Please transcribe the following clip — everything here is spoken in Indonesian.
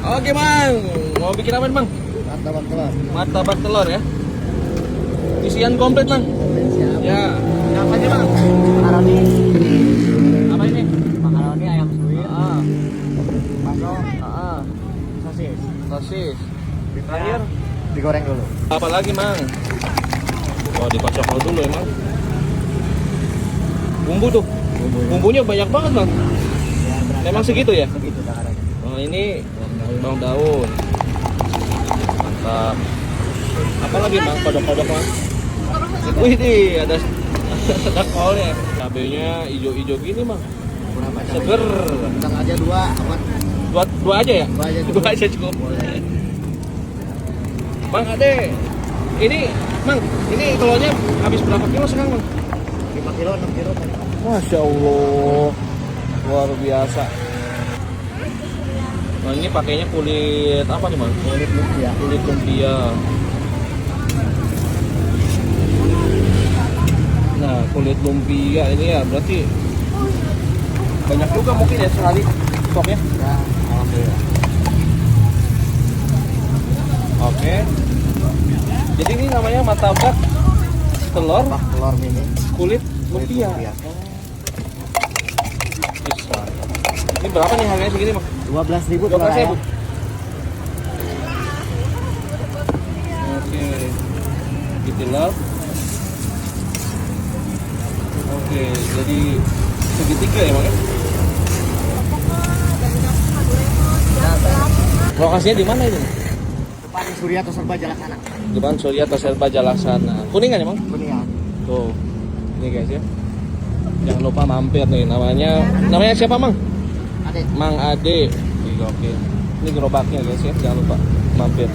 Oke Mang, mau bikin apa nih Mang? Martabak telur. Martabak telur ya. Isian komplit Mang. Siap. Ya. Apa aja Mang? Makaroni. Apa ini? Makaroni ayam suwir. Bakso. Ah, Sosis. sosis. Terakhir Digoreng dulu. apa lagi Mang? Oh dikocok dulu ya Mang. Bumbu tuh. Bumbunya banyak banget Mang. Memang segitu ya? Segitu takarannya. Oh ini bawang daun. Mantap. Apa lagi Mang? Kodok-kodok Mang. Wih nih ada ada kolnya. Cabenya hijau-hijau gini Mang. Berapa? Seger. Kita aja dua. Aman. Dua aja ya? Dua aja Dua aja cukup. Bang Ade, ini Mang, ini telurnya habis berapa kilo sekarang Mang? 5 kilo, 6 kilo. Masya Allah, luar biasa. Nah ini pakainya kulit apa nih Mang? Kulit lumpia. Kulit lumpia. Nah kulit lumpia ini ya berarti banyak juga mungkin ya sekali stoknya. Ya, alhamdulillah. Oke. Jadi ini namanya martabak telur Martabak telur mini. kulit lumpia. Bisa. Ini berapa nih harganya segini Mang? 12.000 12.000. telur. Oke. Ditilap. Oke, jadi segitiga ya Mang ya? Lokasinya di mana ini? Depan Surya atau Serba Jalasana. Depan Surya atau Serba Jalasana. Kuningan ya Mang? Kuningan. Tuh. Ini guys ya. Jangan lupa mampir nih. Namanya siapa Mang? Ade. Mang Ade. Oke. Ini gerobaknya guys ya. Jangan lupa mampir.